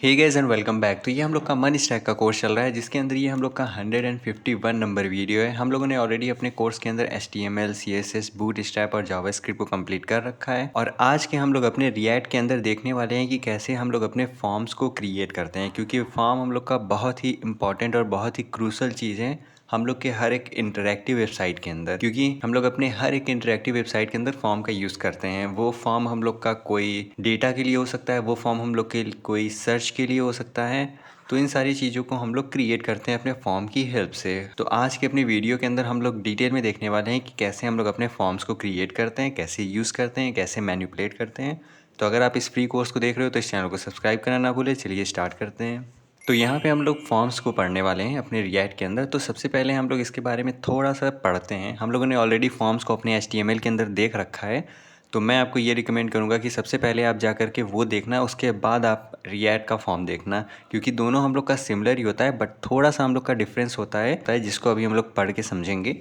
Hey guys and welcome back. तो ये हम लोग का मन स्टैक का कोर्स चल रहा है जिसके अंदर ये हम लोग का 151 नंबर वीडियो है। हम लोगों ने ऑलरेडी अपने कोर्स के अंदर HTML, CSS, बूटस्ट्रैप और जावास्क्रिप्ट को कंप्लीट कर रखा है और आज के हम लोग अपने रिएक्ट के अंदर देखने वाले हैं कि कैसे हम लोग अपने फॉर्म्स को क्रिएट करते हैं, क्योंकि फॉर्म हम लोग का बहुत ही इंपॉर्टेंट और बहुत ही क्रूशल चीज़ है हम लोग के हर एक इंटरैक्टिव वेबसाइट के अंदर, क्योंकि हम लोग अपने हर एक इंटरैक्टिव वेबसाइट के अंदर फॉर्म का यूज़ करते हैं। वो फॉर्म हम लोग का कोई डेटा के लिए हो सकता है, वो फॉर्म हम लोग के कोई सर्च के लिए हो सकता है। तो इन सारी चीज़ों को हम लोग क्रिएट करते हैं अपने फॉर्म की हेल्प से। तो आज के अपनी वीडियो के अंदर हम लोग डिटेल में देखने वाले हैं कि कैसे हम लोग अपने फॉर्म्स को क्रिएट करते हैं, कैसे यूज़ करते हैं, कैसे मैनिपुलेट करते हैं। तो अगर आप इस फ्री कोर्स को देख रहे हो तो इस चैनल को सब्सक्राइब करना ना भूलें। चलिए स्टार्ट करते हैं। तो यहाँ पे हम लोग फॉर्म्स को पढ़ने वाले हैं अपने रिएक्ट के अंदर। तो सबसे पहले हम लोग इसके बारे में थोड़ा सा पढ़ते हैं। हम लोगों ने ऑलरेडी फॉर्म्स को अपने HTML के अंदर देख रखा है, तो मैं आपको ये रिकमेंड करूँगा कि सबसे पहले आप जा कर के वो देखना, उसके बाद आप रिएक्ट का फॉर्म देखना, क्योंकि दोनों हम लोग का सिमिलर ही होता है बट थोड़ा सा हम लोग का डिफरेंस होता है जिसको अभी हम लोग पढ़ के समझेंगे।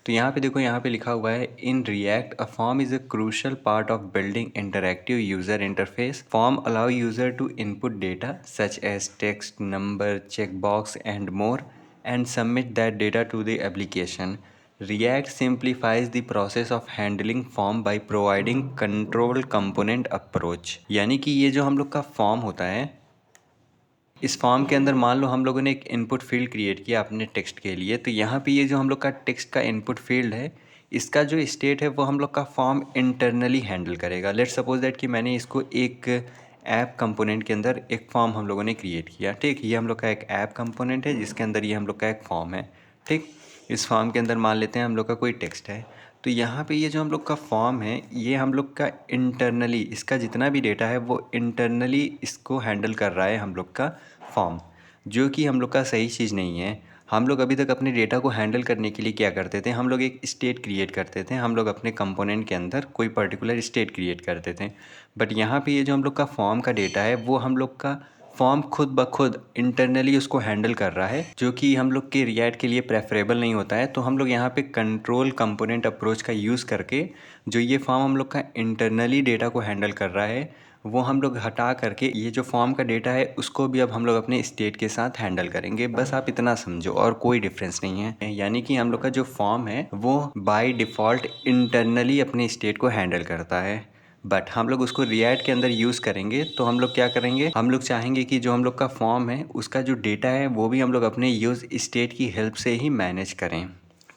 तो यहाँ पे देखो, यहाँ पे लिखा हुआ है in React a form is a crucial part of building interactive user interface. Form allow user to input data such as text, number, check box and more and submit that data to the application. React simplifies the process of handling form by providing control component approach। यानी कि ये जो हम लोग का form होता है, इस फॉर्म के अंदर मान लो हम लोगों ने एक इनपुट फील्ड क्रिएट किया अपने टेक्स्ट के लिए। तो यहाँ पे ये जो हम लोग का टेक्स्ट का इनपुट फील्ड है, इसका जो स्टेट है वो हम लोग का फॉर्म इंटरनली हैंडल करेगा। लेट्स सपोज दैट कि मैंने इसको एक ऐप कंपोनेंट के अंदर एक फॉर्म हम लोगों ने क्रिएट किया। ठीक, ये हम लोग का एक ऐप कंपोनेंट है जिसके अंदर ये हम लोग का एक फॉर्म है। ठीक, इस फॉर्म के अंदर मान लेते हैं हम लोग का कोई टेक्स्ट है। तो यहाँ पे ये जो हम लोग का फॉर्म है, ये हम लोग का इंटरनली, इसका जितना भी डेटा है वो इंटरनली इसको हैंडल कर रहा है हम लोग का फॉर्म, जो कि हम लोग का सही चीज़ नहीं है। हम लोग अभी तक अपने डेटा को हैंडल करने के लिए क्या करते थे, हम लोग एक स्टेट क्रिएट करते थे। हम लोग अपने कंपोनेंट के अंदर कोई पर्टिकुलर स्टेट क्रिएट करते थे, बट यहाँ पे ये जो हम लोग का फॉर्म का डेटा है, वो हम लोग का फॉर्म खुद ब खुद इंटरनली उसको हैंडल कर रहा है, जो कि हम लोग के रिएक्ट के लिए प्रेफरेबल नहीं होता है। तो हम लोग यहाँ पे कंट्रोल कंपोनेंट अप्रोच का यूज़ करके जो ये फॉर्म हम लोग का इंटरनली डेटा को हैंडल कर रहा है, वो हम लोग हटा करके ये जो फॉर्म का डेटा है उसको भी अब हम लोग अपने स्टेट के साथ हैंडल करेंगे। बस आप इतना समझो और कोई डिफरेंस नहीं है। यानी कि हम लोग का जो फॉर्म है वो बाय डिफ़ॉल्ट इंटरनली अपने स्टेट को हैंडल करता है, बट हम लोग उसको रिएक्ट के अंदर यूज़ करेंगे। तो हम लोग क्या करेंगे, हम लोग चाहेंगे कि जो हम लोग का फॉर्म है उसका जो डेटा है वो भी हम लोग अपने यूज़ स्टेट की हेल्प से ही मैनेज करें।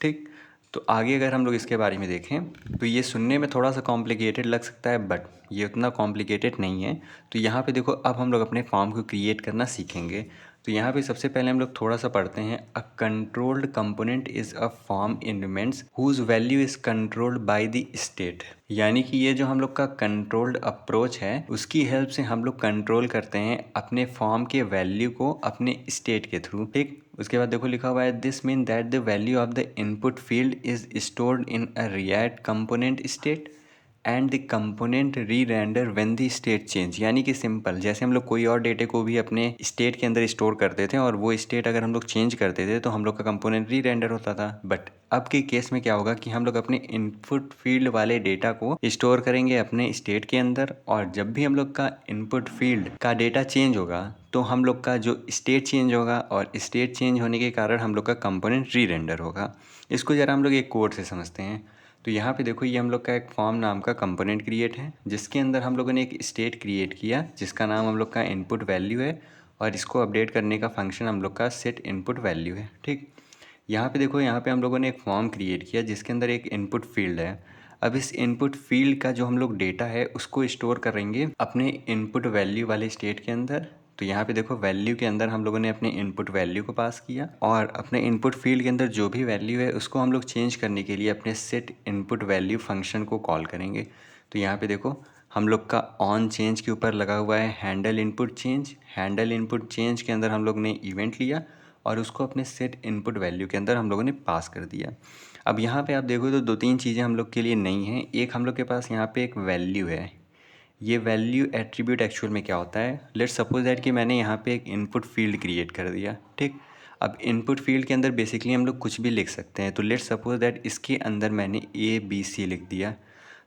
ठीक, तो आगे अगर हम लोग इसके बारे में देखें तो ये सुनने में थोड़ा सा कॉम्प्लिकेटेड लग सकता है, बट ये उतना कॉम्प्लिकेटेड नहीं है। तो यहाँ पे देखो, अब हम लोग अपने फॉर्म को क्रिएट करना सीखेंगे। तो यहाँ पे सबसे पहले हम लोग थोड़ा सा पढ़ते हैं। A controlled component is a form elements whose value is controlled by the state. यानी कि ये जो हम लोग का कंट्रोल्ड अप्रोच है, उसकी हेल्प से हम लोग कंट्रोल करते हैं अपने फॉर्म के वैल्यू को अपने स्टेट के थ्रू। ठीक, उसके बाद देखो लिखा हुआ है this mean that the value of the input field is stored in a React component state and the component re render when the state change. यानी कि सिंपल, जैसे हम लोग कोई और डेटे को भी अपने स्टेट के अंदर स्टोर करते थे और वो स्टेट अगर हम लोग चेंज करते थे तो हम लोग का कंपोनेंट री रेंडर होता था। बट अब के केस में क्या होगा कि हम लोग अपने इनपुट फील्ड वाले डेटा को स्टोर करेंगे अपने स्टेट के अंदर, और जब भी हम लोग का इनपुट फील्ड का डेटा चेंज होगा तो हम लोग का जो स्टेट चेंज होगा, और स्टेट चेंज होने के कारण हम लोग का कंपोनेंट री रेंडर होगा। इसको ज़रा हम लोग एक कोड से समझते हैं। तो यहाँ पे देखो, ये हम लोग का एक फॉर्म नाम का कंपोनेंट क्रिएट है जिसके अंदर हम लोगों ने एक स्टेट क्रिएट किया जिसका नाम हम लोग का इनपुट वैल्यू है, और इसको अपडेट करने का फंक्शन हम लोग का सेट इनपुट वैल्यू है। ठीक, यहाँ पे देखो, यहाँ पे हम लोगों ने एक फॉर्म क्रिएट किया जिसके अंदर एक इनपुट फील्ड है। अब इस इनपुट फील्ड का जो हम लोग डेटा है उसको स्टोर करेंगे अपने इनपुट वैल्यू वाले स्टेट के अंदर। तो यहाँ पे देखो, वैल्यू के अंदर हम लोगों ने अपने इनपुट वैल्यू को पास किया, और अपने इनपुट फील्ड के अंदर जो भी वैल्यू है उसको हम लोग चेंज करने के लिए अपने सेट इनपुट वैल्यू फंक्शन को कॉल करेंगे। तो यहाँ पे देखो, हम लोग का ऑन चेंज के ऊपर लगा हुआ है handle input change. Handle input change के अंदर हम लोग ने इवेंट लिया और उसको अपने सेट इनपुट वैल्यू के अंदर हम लोगों ने पास कर दिया। अब यहाँ पे आप देखो तो दो तीन चीज़ें हम लोग के लिए नई हैं। एक, हम लोग के पास यहाँ पे एक वैल्यू है। ये वैल्यू एट्रीब्यूट एक्चुअल में क्या होता है, लेट्स सपोज दैट कि मैंने यहाँ पे एक इनपुट फील्ड क्रिएट कर दिया। ठीक, अब इनपुट फील्ड के अंदर बेसिकली हम लोग कुछ भी लिख सकते हैं। तो लेट्स सपोज दैट इसके अंदर मैंने ABC लिख दिया।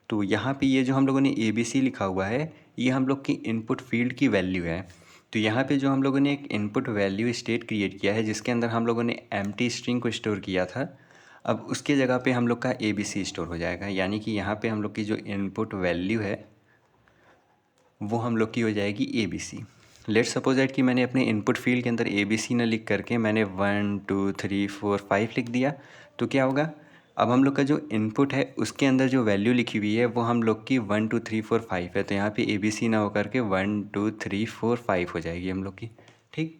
तो यहाँ पे ये जो हम लोगों ने ABC लिखा हुआ है, ये हम लोग की इनपुट फील्ड की वैल्यू है। तो यहाँ पे जो हम लोगों ने एक इनपुट वैल्यू स्टेट क्रिएट किया है जिसके अंदर हम लोगों ने एम्प्टी स्ट्रिंग को स्टोर किया था, अब उसके जगह पे हम लोग का ABC स्टोर हो जाएगा। यानी कि यहाँ पे हम लोग की जो इनपुट वैल्यू है वो हम लोग की हो जाएगी ABC। लेट्स सपोज दैट कि मैंने अपने इनपुट फील्ड के अंदर ABC न लिख करके मैंने 1 2 3 4 5 लिख दिया, तो क्या होगा, अब हम लोग का जो इनपुट है उसके अंदर जो वैल्यू लिखी हुई है वो हम लोग की 1 2 3 4 5 है, तो यहाँ पे ABC ना होकर के 1 2 3 4 5 हो जाएगी हम लोग की। ठीक,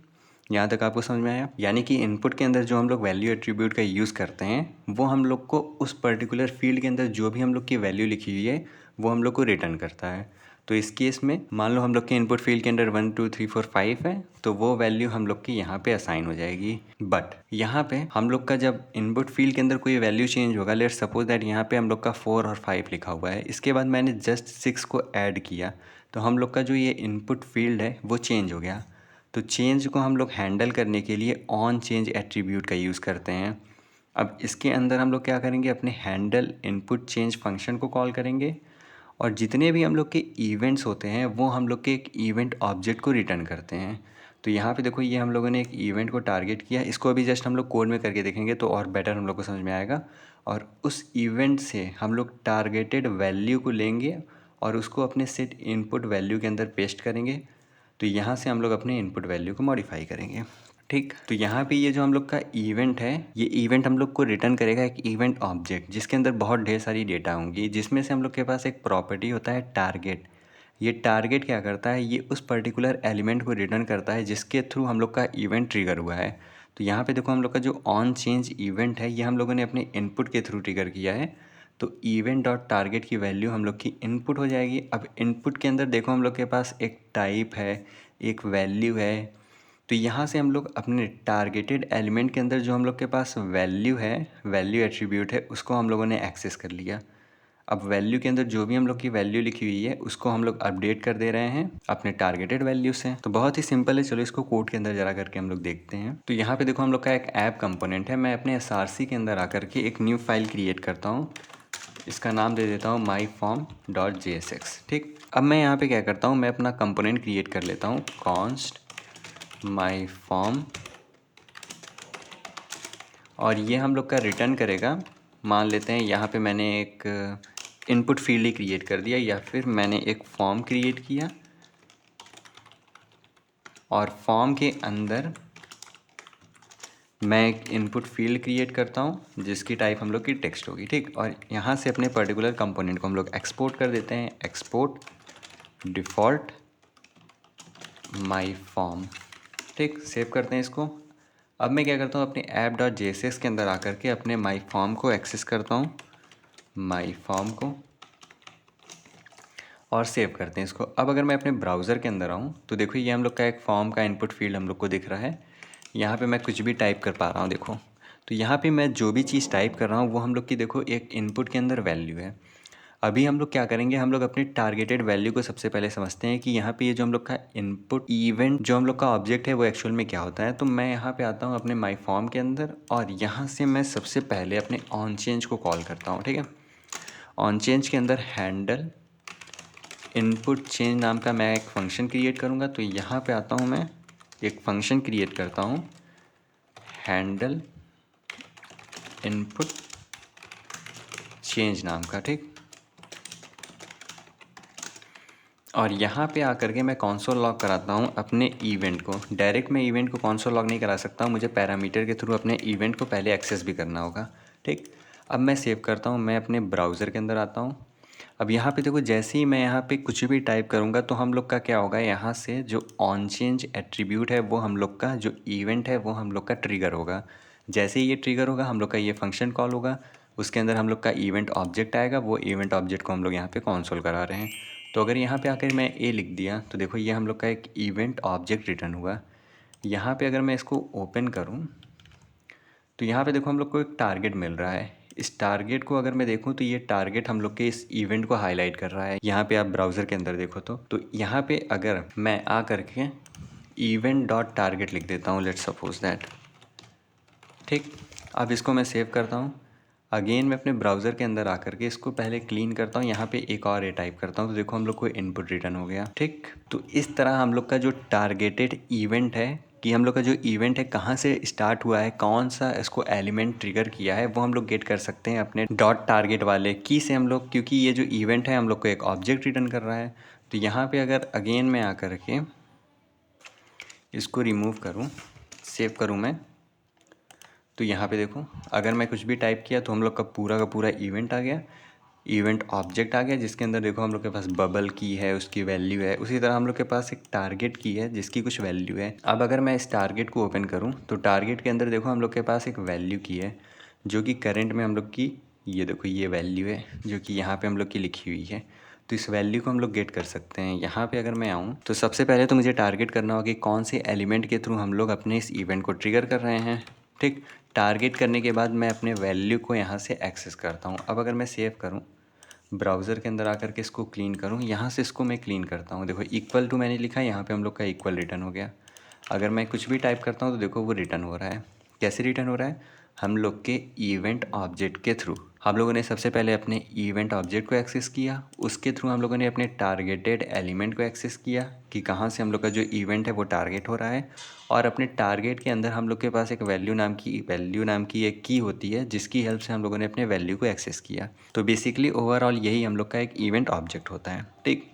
यहाँ तक आपको समझ में आया? यानी कि इनपुट के अंदर जो हम लोग वैल्यू एट्रीब्यूट का यूज़ करते हैं वो हम लोग को उस पर्टिकुलर फील्ड के अंदर जो भी हम लोग की वैल्यू लिखी हुई है वो हम लोग को रिटर्न करता है। तो इस केस में मान लो हम लोग के इनपुट फील्ड के अंदर 1 2 3 4 5 है, तो वो वैल्यू हम लोग की यहाँ पे असाइन हो जाएगी। बट यहाँ पे हम लोग का जब इनपुट फील्ड के अंदर कोई वैल्यू चेंज होगा, लेट्स सपोज दैट यहाँ पे हम लोग का 4 और 5 लिखा हुआ है, इसके बाद मैंने जस्ट 6 को ऐड किया, तो हम लोग का जो ये इनपुट फील्ड है वो चेंज हो गया। तो चेंज को हम लोग हैंडल करने के लिए ऑन चेंज एट्रीब्यूट का यूज़ करते हैं। अब इसके अंदर हम लोग क्या करेंगे, अपने हैंडल इनपुट चेंज फंक्शन को कॉल करेंगे और जितने भी हम लोग के इवेंट्स होते हैं वो हम लोग के एक इवेंट ऑब्जेक्ट को रिटर्न करते हैं। तो यहाँ पे देखो ये हम लोगों ने एक इवेंट को टारगेट किया, इसको अभी जस्ट हम लोग कोड में करके देखेंगे तो और बेटर हम लोग को समझ में आएगा। और उस इवेंट से हम लोग टारगेटेड वैल्यू को लेंगे और उसको अपने सेट इनपुट वैल्यू के अंदर पेस्ट करेंगे। तो यहाँ से हम लोग अपने इनपुट वैल्यू को मॉडिफाई करेंगे। ठीक, तो यहाँ पे ये जो हम लोग का इवेंट है, ये इवेंट हम लोग को रिटर्न करेगा एक इवेंट ऑब्जेक्ट जिसके अंदर बहुत ढेर सारी डेटा होंगी, जिसमें से हम लोग के पास एक प्रॉपर्टी होता है टारगेट। ये टारगेट क्या करता है, ये उस पर्टिकुलर एलिमेंट को रिटर्न करता है जिसके थ्रू हम लोग का इवेंट ट्रिगर हुआ है। तो यहाँ पे देखो हम लोग का जो ऑन चेंज इवेंट है ये हम लोगों ने अपने इनपुट के थ्रू ट्रिगर किया है। तो इवेंट डॉट टारगेट की वैल्यू हम लोग की इनपुट हो जाएगी। अब इनपुट के अंदर देखो हम लोग के पास एक टाइप है, एक वैल्यू है। तो यहाँ से हम लोग अपने टारगेटेड एलिमेंट के अंदर जो हम लोग के पास वैल्यू है, वैल्यू एट्रीब्यूट है, उसको हम लोगों ने एक्सेस कर लिया। अब वैल्यू के अंदर जो भी हम लोग की वैल्यू लिखी हुई है उसको हम लोग अपडेट कर दे रहे हैं अपने टारगेटेड वैल्यू से। तो बहुत ही सिंपल है, चलो इसको कोड के अंदर जरा करके हम लोग देखते हैं। तो यहाँ पे देखो हम लोग का एक ऐप कंपोनेंट है, मैं अपने SRC के अंदर आकर के एक न्यू फाइल क्रिएट करता हूँ, इसका नाम दे देता हूँ myform.jsx। ठीक, अब मैं यहाँ पे क्या करता हूँ, मैं अपना कंपोनेंट क्रिएट कर लेता हूँ कॉन्स्ट myform, और ये हम लोग का रिटर्न करेगा। मान लेते हैं यहाँ पे मैंने एक इनपुट फील्ड ही क्रिएट कर दिया या फिर मैंने एक फॉर्म क्रिएट किया और फॉर्म के अंदर मैं एक इनपुट फील्ड क्रिएट करता हूँ जिसकी टाइप हम लोग की टेक्स्ट होगी। ठीक, और यहाँ से अपने पर्टिकुलर कंपोनेंट को हम लोग एक्सपोर्ट कर देते हैं, एक्सपोर्ट डिफ़ॉल्ट myform। ठीक, सेव करते हैं इसको। अब मैं क्या करता हूँ, अपने app.jsx के अंदर आकर के अपने myform को एक्सेस करता हूँ, myform को, और सेव करते हैं इसको। अब अगर मैं अपने ब्राउज़र के अंदर आऊँ तो देखो ये हम लोग का एक फॉर्म का इनपुट फील्ड हम लोग को दिख रहा है। यहाँ पे मैं कुछ भी टाइप कर पा रहा हूँ देखो। तो यहाँ पे मैं जो भी चीज़ टाइप कर रहा हूँ वो हम लोग की देखो एक इनपुट के अंदर वैल्यू है। अभी हम लोग क्या करेंगे, हम लोग अपनी टारगेटेड वैल्यू को सबसे पहले समझते हैं कि यहाँ पे ये जो हम लोग का इनपुट इवेंट जो हम लोग का ऑब्जेक्ट है वो एक्चुअल में क्या होता है। तो मैं यहाँ पे आता हूँ अपने myform के अंदर और यहाँ से मैं सबसे पहले अपने ऑन चेंज को कॉल करता हूँ। ठीक है, ऑन चेंज के अंदर हैंडल इनपुट चेंज नाम का मैं एक फ़ंक्शन क्रिएट करूँगा। तो यहाँ पे आता हूँ, मैं एक फ़ंक्शन क्रिएट करता हूँ हैंडल इनपुट चेंज नाम का। ठीक, और यहाँ पे आकर के मैं कंसोल लॉग कराता हूँ अपने इवेंट को। डायरेक्ट मैं इवेंट को कंसोल लॉग नहीं करा सकता हूँ, मुझे पैरामीटर के थ्रू अपने इवेंट को पहले एक्सेस भी करना होगा। ठीक, अब मैं सेव करता हूँ, मैं अपने ब्राउज़र के अंदर आता हूँ। अब यहाँ पे देखो जैसे ही मैं यहाँ पे कुछ भी टाइप करूँगा तो हम लोग का क्या होगा, यहाँ से जो ऑन चेंज एट्रीब्यूट है वो हम लोग का जो इवेंट है वो हम लोग का ट्रिगर होगा। जैसे ही ये ट्रिगर होगा हम लोग का ये फंक्शन कॉल होगा, उसके अंदर हम लोग का इवेंट ऑब्जेक्ट आएगा, वो इवेंट ऑब्जेक्ट को हम लोग यहाँ पे कंसोल करा रहे हैं। तो अगर यहाँ पे आकर मैं ए लिख दिया तो देखो ये हम लोग का एक इवेंट ऑब्जेक्ट रिटर्न हुआ। यहाँ पे अगर मैं इसको ओपन करूँ तो यहाँ पे देखो हम लोग को एक टारगेट मिल रहा है। इस टारगेट को अगर मैं देखूँ तो ये टारगेट हम लोग के इस इवेंट को हाईलाइट कर रहा है। यहाँ पे आप ब्राउज़र के अंदर देखो तो यहाँ पे अगर मैं आ करके इवेंट डॉट टारगेट लिख देता हूँ, लेट्स सपोज दैट। ठीक, अब इसको मैं सेव करता हूँ। अगेन मैं अपने ब्राउज़र के अंदर आकर के इसको पहले क्लीन करता हूँ, यहाँ पे एक और टाइप करता हूँ, तो देखो हम लोग को इनपुट रिटर्न हो गया। ठीक, तो इस तरह हम लोग का जो टारगेटेड इवेंट है कि हम लोग का जो इवेंट है कहाँ से स्टार्ट हुआ है, कौन सा इसको एलिमेंट ट्रिगर किया है, वो हम लोग गेट कर सकते हैं अपने डॉट टारगेट वाले की से हम लोग, क्योंकि ये जो इवेंट है हम लोग को एक ऑब्जेक्ट रिटर्न कर रहा है। तो यहाँ पे अगर अगेन मैं आकर के इसको रिमूव करूँ, सेव करूँ मैं, तो यहाँ पे देखो अगर मैं कुछ भी टाइप किया तो हम लोग का पूरा इवेंट आ गया, इवेंट ऑब्जेक्ट आ गया, जिसके अंदर देखो हम लोग के पास बबल की है, उसकी वैल्यू है। उसी तरह हम लोग के पास एक टारगेट की है जिसकी कुछ वैल्यू है। अब अगर मैं इस टारगेट को ओपन करूँ तो टारगेट के अंदर देखो हम लोग के पास एक वैल्यू की है जो कि करंट में हम लोग की, ये देखो ये वैल्यू है जो कि यहाँ पे हम लोग की लिखी हुई है। तो इस वैल्यू को हम लोग गेट कर सकते हैं। यहाँ पे अगर मैं आऊँ तो सबसे पहले तो मुझे टारगेट करना होगा कि कौन से एलिमेंट के थ्रू हम लोग अपने इस इवेंट को ट्रिगर कर रहे हैं। ठीक, टारगेट करने के बाद मैं अपने वैल्यू को यहाँ से एक्सेस करता हूँ। अब अगर मैं सेव करूँ, ब्राउज़र के अंदर आकर के इसको क्लीन करूँ, यहाँ से इसको मैं क्लीन करता हूँ। देखो इक्वल टू मैंने लिखा है, यहाँ पे हम लोग का इक्वल रिटर्न हो गया। अगर मैं कुछ भी टाइप करता हूँ तो देखो वो रिटर्न हो रहा है। कैसे रिटर्न हो रहा है? हम लोग के इवेंट ऑब्जेक्ट के थ्रू। हम लोगों ने सबसे पहले अपने इवेंट ऑब्जेक्ट को एक्सेस किया, उसके थ्रू हम लोगों ने अपने टारगेटेड एलिमेंट को एक्सेस किया कि कहाँ से हम लोग का जो इवेंट है वो टारगेट हो रहा है। और अपने टारगेट के अंदर हम लोग के पास एक वैल्यू नाम की एक की होती है जिसकी हेल्प से हम लोगों ने अपने वैल्यू को एक्सेस किया। तो बेसिकली ओवरऑल यही हम लोग का एक इवेंट ऑब्जेक्ट होता है। ठीक,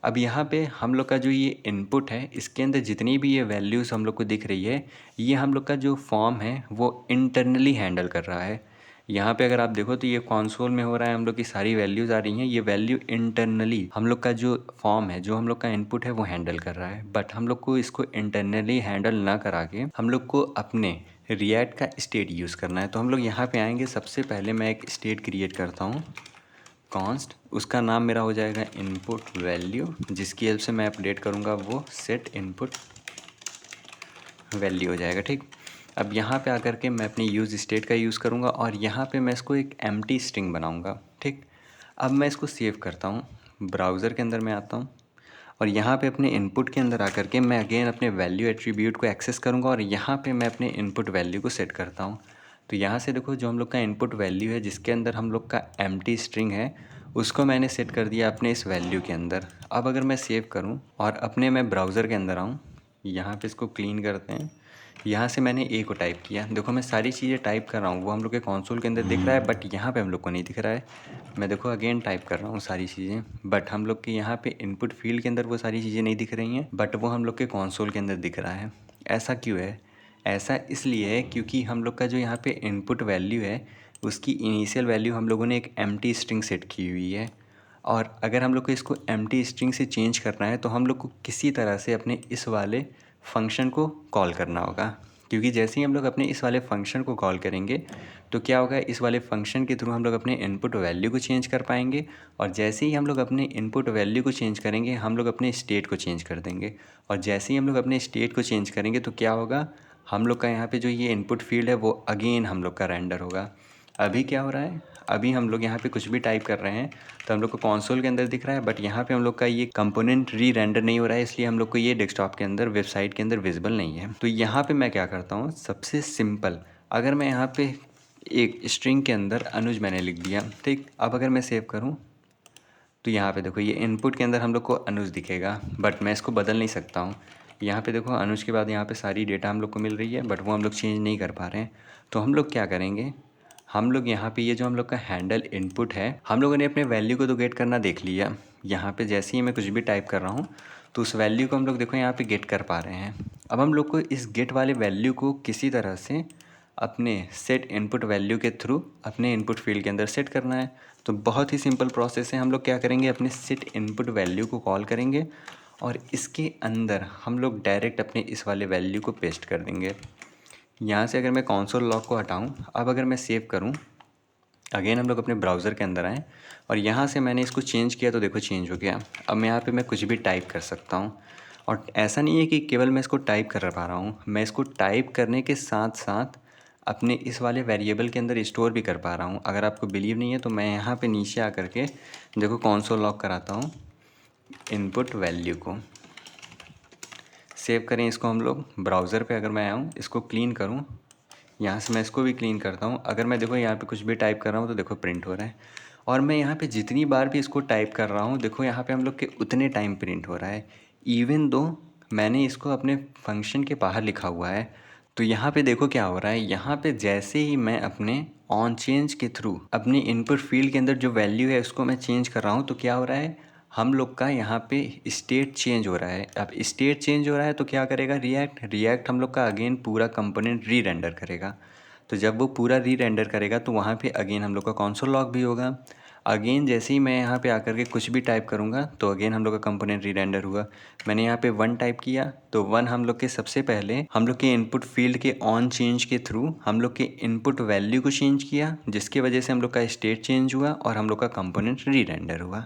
अब यहाँ पे हम लोग का जो ये इनपुट है इसके अंदर जितनी भी ये वैल्यूज़ हम लोग को दिख रही है, ये हम लोग का जो फॉर्म है वो इंटरनली हैंडल कर रहा है। यहाँ पे अगर आप देखो तो ये कंसोल में हो रहा है, हम लोग की सारी वैल्यूज़ आ रही हैं, ये वैल्यू इंटरनली हम लोग का जो फॉर्म है, जो हम लोग का इनपुट है वो हैंडल कर रहा है। बट हम लोग को इसको इंटरनली हैंडल ना करा के हम लोग को अपने रिएक्ट का स्टेट यूज़ करना है। तो हम लोग यहाँ पे आएंगे, सबसे पहले मैं एक स्टेट क्रिएट करता हूँ कॉन्स्ट, उसका नाम मेरा हो जाएगा इनपुट वैल्यू, जिसकी हेल्प से मैं अपडेट करूँगा वो सेट इनपुट वैल्यू हो जाएगा। ठीक, अब यहाँ पे आकर के मैं अपनी यूज़ स्टेट का यूज़ करूँगा और यहाँ पे मैं इसको एक एम्प्टी स्ट्रिंग बनाऊँगा। ठीक, अब मैं इसको सेव करता हूँ, ब्राउज़र के अंदर मैं आता हूँ और यहाँ पे अपने इनपुट के अंदर आकर के मैं अगेन अपने वैल्यू एट्रीब्यूट को एक्सेस करूँगा और यहाँ पे मैं अपने इनपुट वैल्यू को सेट करता हूँ। तो यहाँ से देखो जो हम लोग का इनपुट वैल्यू है जिसके अंदर हम लोग का एम्प्टी स्ट्रिंग है, उसको मैंने सेट कर दिया अपने इस वैल्यू के अंदर। अब अगर मैं सेव करूँ और अपने मैं ब्राउज़र के अंदर आऊँ, यहाँ पे इसको क्लीन करते हैं, यहाँ से मैंने ए को टाइप किया। देखो मैं सारी चीज़ें टाइप कर रहा हूँ, वो हम लोग के कंसोल के अंदर दिख रहा है बट यहाँ पे हम लोग को नहीं दिख रहा है। मैं देखो अगेन टाइप कर रहा हूँ सारी चीज़ें, बट हम लोग के यहाँ पे इनपुट फील्ड के अंदर वो सारी चीज़ें नहीं दिख रही हैं, बट वो हम लोग के कंसोल के अंदर दिख रहा है। ऐसा क्यों है? ऐसा इसलिए है क्योंकि हम लोग का जो यहाँ पे इनपुट वैल्यू है उसकी इनिशियल वैल्यू हम लोगों ने एक एम्प्टी स्ट्रिंग सेट की हुई है। और अगर हम लोग को इसको एम्प्टी स्ट्रिंग से चेंज करना है तो हम लोग को किसी तरह से अपने इस वाले फंक्शन को कॉल करना होगा, क्योंकि जैसे ही हम लोग अपने इस वाले फंक्शन को कॉल करेंगे तो क्या होगा, इस वाले फंक्शन के थ्रू हम लोग अपने इनपुट वैल्यू को चेंज कर पाएंगे और जैसे ही हम लोग अपने इनपुट वैल्यू को चेंज करेंगे हम लोग अपने स्टेट को चेंज कर देंगे और जैसे ही हम लोग अपने स्टेट को चेंज करेंगे तो क्या होगा, हम लोग का यहाँ पे जो ये इनपुट फील्ड है वो अगेन हम लोग का रेंडर होगा। अभी क्या हो रहा है, अभी हम लोग यहाँ पे कुछ भी टाइप कर रहे हैं तो हम लोग को कंसोल के अंदर दिख रहा है, बट यहाँ पे हम लोग का ये कंपोनेंट री रेंडर नहीं हो रहा है, इसलिए हम लोग को ये डेस्कटॉप के अंदर वेबसाइट के अंदर विजिबल नहीं है। तो यहाँ पे मैं क्या करता हूँ, सबसे सिंपल, अगर मैं यहाँ पे एक स्ट्रिंग के अंदर अनुज मैंने लिख दिया। ठीक, अब अगर मैं सेव करूँ तो यहाँ पे देखो ये इनपुट के अंदर हम लोग को अनुज दिखेगा, बट मैं इसको बदल नहीं सकता हूँ। यहाँ पे देखो अनुज के बाद यहाँ पे सारी डेटा हम लोग को मिल रही है, बट वो हम लोग चेंज नहीं कर पा रहे हैं। तो हम लोग क्या करेंगे, हम लोग यहाँ पे ये जो हम लोग का हैंडल इनपुट है, हम लोगों ने अपने वैल्यू को तो गेट करना देख लिया। यहाँ पे जैसे ही मैं कुछ भी टाइप कर रहा हूँ तो उस वैल्यू को हम लोग देखो यहाँ पे गेट कर पा रहे हैं। अब हम लोग को इस गेट वाले वैल्यू को किसी तरह से अपने सेट इनपुट वैल्यू के थ्रू अपने इनपुट फील्ड के अंदर सेट करना है। तो बहुत ही सिंपल प्रोसेस है, हम लोग क्या करेंगे, अपने सेट इनपुट वैल्यू को कॉल करेंगे और इसके अंदर हम लोग डायरेक्ट अपने इस वाले वैल्यू को पेस्ट कर देंगे। यहाँ से अगर मैं कंसोल लॉग को हटाऊँ, अब अगर मैं सेव करूँ, अगेन हम लोग अपने ब्राउज़र के अंदर आएँ और यहाँ से मैंने इसको चेंज किया तो देखो चेंज हो गया। अब मैं यहाँ पे मैं कुछ भी टाइप कर सकता हूँ और ऐसा नहीं है कि केवल मैं इसको टाइप कर पा रहा हूँ, मैं इसको टाइप करने के साथ साथ अपने इस वाले वेरिएबल के अंदर स्टोर भी कर पा रहा हूँ। अगर आपको बिलीव नहीं है तो मैं यहाँ पे नीचे आकर के देखो कंसोल लॉग कराता हूँ, इनपुट वैल्यू को सेव करें, इसको हम लोग ब्राउज़र पे अगर मैं आऊँ इसको क्लीन करूँ, यहाँ से मैं इसको भी क्लीन करता हूँ। अगर मैं देखो यहाँ पे कुछ भी टाइप कर रहा हूँ तो देखो प्रिंट हो रहा है, और मैं यहाँ पे जितनी बार भी इसको टाइप कर रहा हूँ देखो यहाँ पे हम लोग के उतने टाइम प्रिंट हो रहा है, इवन दो मैंने इसको अपने फंक्शन के बाहर लिखा हुआ है। तो यहाँ पे देखो क्या हो रहा है, यहाँ पे जैसे ही मैं अपने ऑन चेंज के थ्रू अपने इनपुट फील्ड के अंदर जो वैल्यू है उसको मैं चेंज कर रहा हूँ, तो क्या हो रहा है, हम लोग का यहाँ पे स्टेट चेंज हो रहा है। अब स्टेट चेंज हो रहा है तो क्या करेगा रिएक्ट हम लोग का अगेन पूरा कंपोनेंट री रेंडर करेगा। तो जब वो पूरा री रेंडर करेगा तो वहाँ पे अगेन हम लोग का कंसोल लॉग भी होगा। अगेन जैसे ही मैं यहाँ पे आकर के कुछ भी टाइप करूँगा तो अगेन हम लोग का कंपोनेंट री रेंडर हुआ। मैंने यहाँ पे 1 टाइप किया तो 1 हम लोग के सबसे पहले हम लोग के इनपुट फील्ड के ऑन चेंज के थ्रू हम लोग के इनपुट वैल्यू को चेंज किया, जिसकी वजह से हम लोग का स्टेट चेंज हुआ और हम लोग का कंपोनेंट री रेंडर हुआ।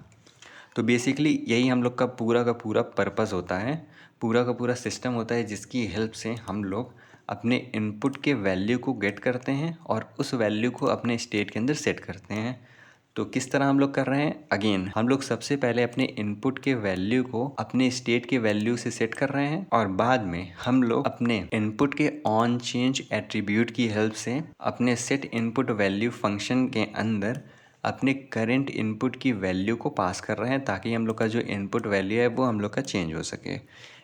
तो बेसिकली यही हम लोग का पूरा पर्पस होता है, पूरा का पूरा सिस्टम होता है, जिसकी हेल्प से हम लोग अपने इनपुट के वैल्यू को गेट करते हैं और उस वैल्यू को अपने स्टेट के अंदर सेट करते हैं। तो किस तरह हम लोग कर रहे हैं, अगेन हम लोग सबसे पहले अपने इनपुट के वैल्यू को अपने स्टेट के वैल्यू से सेट कर रहे हैं, और बाद में हम लोग अपने इनपुट के ऑन चेंज एट्रीब्यूट की हेल्प से अपने सेट इनपुट वैल्यू फंक्शन के अंदर अपने करंट इनपुट की वैल्यू को पास कर रहे हैं, ताकि हम लोग का जो इनपुट वैल्यू है वो हम लोग का चेंज हो सके।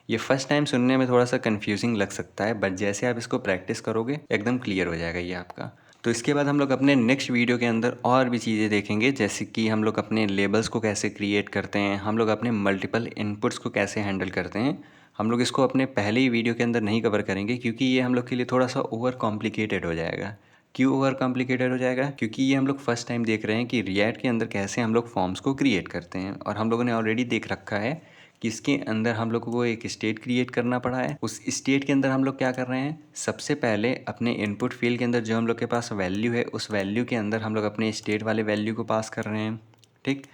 ये फर्स्ट टाइम सुनने में थोड़ा सा कंफ्यूजिंग लग सकता है, बट जैसे आप इसको प्रैक्टिस करोगे एकदम क्लियर हो जाएगा ये आपका। तो इसके बाद हम लोग अपने नेक्स्ट वीडियो के अंदर और भी चीज़ें देखेंगे, जैसे कि हम लोग अपने लेबल्स को कैसे क्रिएट करते हैं, हम लोग अपने मल्टीपल इनपुट्स को कैसे हैंडल करते हैं। हम लोग इसको अपने पहले ही वीडियो के अंदर नहीं कवर करेंगे, क्योंकि ये हम लोग के लिए थोड़ा सा ओवर कॉम्प्लिकेटेड हो जाएगा। क्यों ओवर कॉम्प्लिकेटेड हो जाएगा, क्योंकि ये हम लोग फर्स्ट टाइम देख रहे हैं कि रिएक्ट के अंदर कैसे हम लोग फॉर्म्स को क्रिएट करते हैं, और हम लोगों ने ऑलरेडी देख रखा है कि इसके अंदर हम लोग को एक स्टेट क्रिएट करना पड़ा है। उस स्टेट के अंदर हम लोग क्या कर रहे हैं, सबसे पहले अपने इनपुट फील्ड के अंदर जो हम लोग के पास वैल्यू है उस वैल्यू के अंदर हम लोग अपने स्टेट वाले वैल्यू को पास कर रहे हैं, ठीक।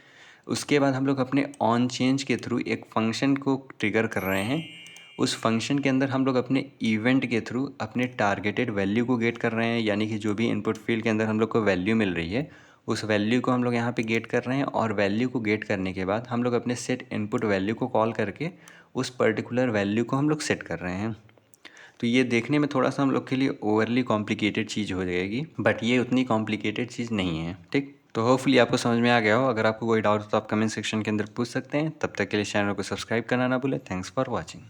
उसके बाद हम लोग अपने ऑन चेंज के थ्रू एक फंक्शन को ट्रिगर कर रहे हैं। उस फंक्शन के अंदर हम लोग अपने इवेंट के थ्रू अपने टारगेटेड वैल्यू को गेट कर रहे हैं, यानी कि जो भी इनपुट फील्ड के अंदर हम लोग को वैल्यू मिल रही है उस वैल्यू को हम लोग यहाँ पे गेट कर रहे हैं, और वैल्यू को गेट करने के बाद हम लोग अपने सेट इनपुट वैल्यू को कॉल करके उस पर्टिकुलर वैल्यू को हम लोग सेट कर रहे हैं। तो ये देखने में थोड़ा सा हम लोग के लिए ओवरली कॉम्प्लिकेटेड चीज़ हो जाएगी, बट ये उतनी कॉम्प्लिकेटेड चीज़ नहीं है, ठीक। तो होपफुली आपको समझ में आ गया हो। अगर आपको कोई डाउट हो तो आप कमेंट सेक्शन के अंदर पूछ सकते हैं। तब तक के लिए चैनल को सब्सक्राइब करना ना भूलें। Thanks for watching.